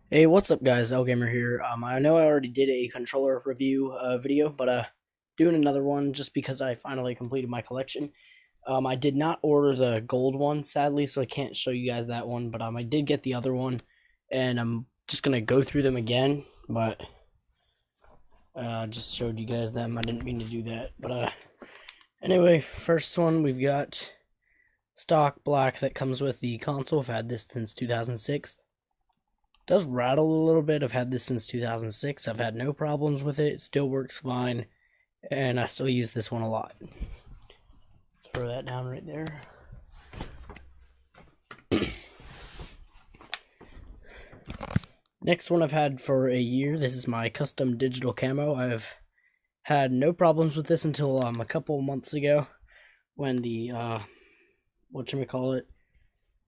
Hey, what's up, guys? LGamerr here. I know I already did a controller review video, but doing another one just because I finally completed my collection. I did not order the gold one, sadly, so I can't show you guys that one. But I did get the other one, and I'm just gonna go through them again. But just showed you guys them. I didn't mean to do that. But anyway, first one we've got stock black that comes with the console. I've had this since 2006. Does rattle a little bit. I've had this since 2006. I've had no problems with it. It still works fine, and I still use this one a lot. Throw that down right there. Next one I've had for a year. This is my custom digital camo. I've had no problems with this until a couple months ago when the whatchamacallit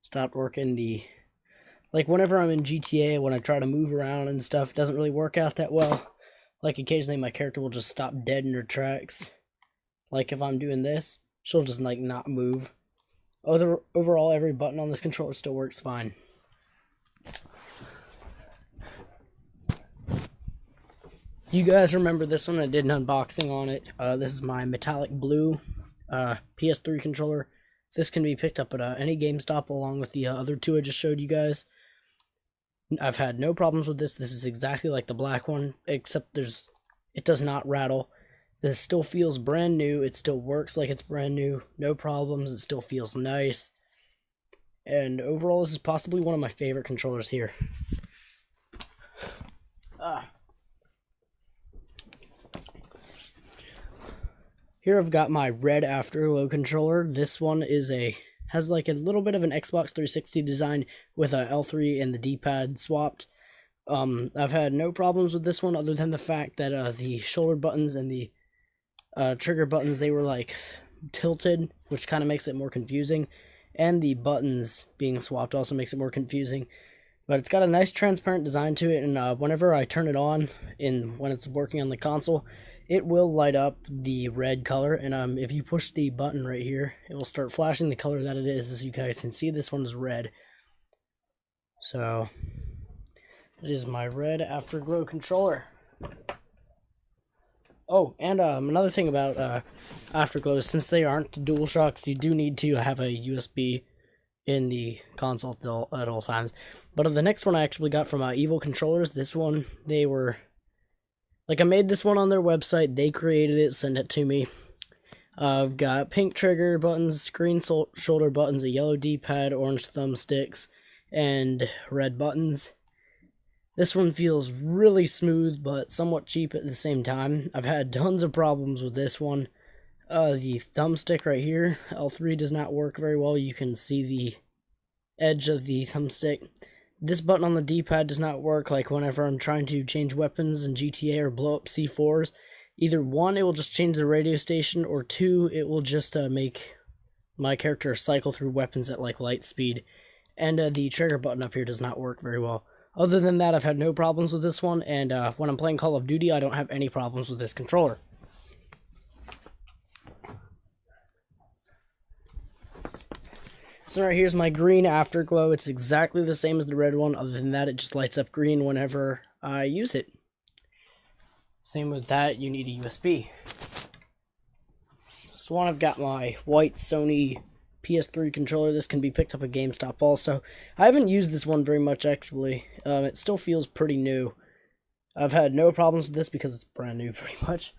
stopped working. Like, whenever I'm in GTA, when I try to move around and stuff, it doesn't really work out that well. Like, occasionally my character will just stop dead in her tracks. Like, if I'm doing this, she'll just, like, not move. Overall, every button on this controller still works fine. You guys remember this one? I did an unboxing on it. This is my metallic blue PS3 controller. This can be picked up at any GameStop along with the other two I just showed you guys. I've had no problems with this. This is exactly like the black one, except it does not rattle. This still feels brand new. It still works like it's brand new. No problems. It still feels nice. And overall, this is possibly one of my favorite controllers here. Here I've got my red Afterglow controller. This one has like a little bit of an Xbox 360 design with a L3 and the D-pad swapped. I've had no problems with this one other than the fact that the shoulder buttons and the trigger buttons, they were like tilted, which kind of makes it more confusing. And the buttons being swapped also makes it more confusing. But it's got a nice transparent design to it, and whenever I turn it on, when it's working on the console, it will light up the red color, and if you push the button right here, it will start flashing the color that it is. As you guys can see, this one is red. So, it is my red Afterglow controller. Oh, and another thing about Afterglow is since they aren't DualShocks, you do need to have a USB in the console at all times. But the next one I actually got from Evil Controllers. This one, they were... Like, I made this one on their website. They created it, sent it to me. I've got pink trigger buttons, green shoulder buttons, a yellow D-pad, orange thumbsticks, and red buttons. This one feels really smooth, but somewhat cheap at the same time. I've had tons of problems with this one. The thumbstick right here, L3, does not work very well. You can see the edge of the thumbstick. This button on the D-pad does not work, like whenever I'm trying to change weapons in GTA or blow up C4s. Either one, it will just change the radio station, or two, it will just make my character cycle through weapons at like light speed. And the trigger button up here does not work very well. Other than that, I've had no problems with this one, and when I'm playing Call of Duty, I don't have any problems with this controller. So right here's my green Afterglow. It's exactly the same as the red one. Other than that, it just lights up green whenever I use it. Same with that, you need a USB. This one, I've got my white Sony PS3 controller. This can be picked up at GameStop also. I haven't used this one very much, actually. It still feels pretty new. I've had no problems with this because it's brand new, pretty much.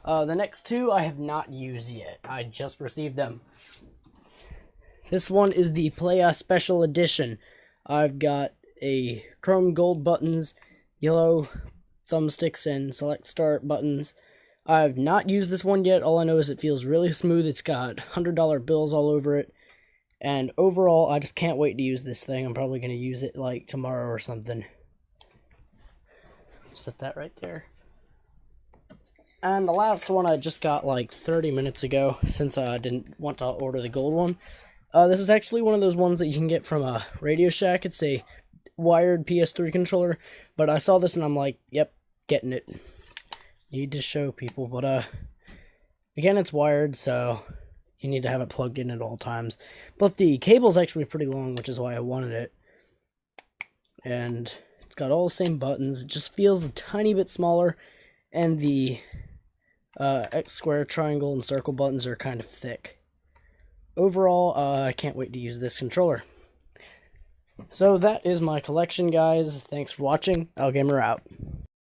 The next two I have not used yet. I just received them. This one is the Playa Special Edition. I've got a chrome gold buttons, yellow thumbsticks, and select start buttons. I've not used this one yet. All I know is it feels really smooth. It's got $100 bills all over it. And overall, I just can't wait to use this thing. I'm probably going to use it like tomorrow or something. Set that right there. And the last one I just got like 30 minutes ago, since I didn't want to order the gold one. This is actually one of those ones that you can get from Radio Shack. It's a wired PS3 controller, but I saw this and I'm like, yep, getting it. Need to show people, but again, it's wired, so you need to have it plugged in at all times. But the cable's actually pretty long, which is why I wanted it. And It's got all the same buttons. It just feels a tiny bit smaller, and the X, square, triangle, and circle buttons are kind of thick. Overall, I can't wait to use this controller. So that is my collection, guys. Thanks for watching. LGamerr out.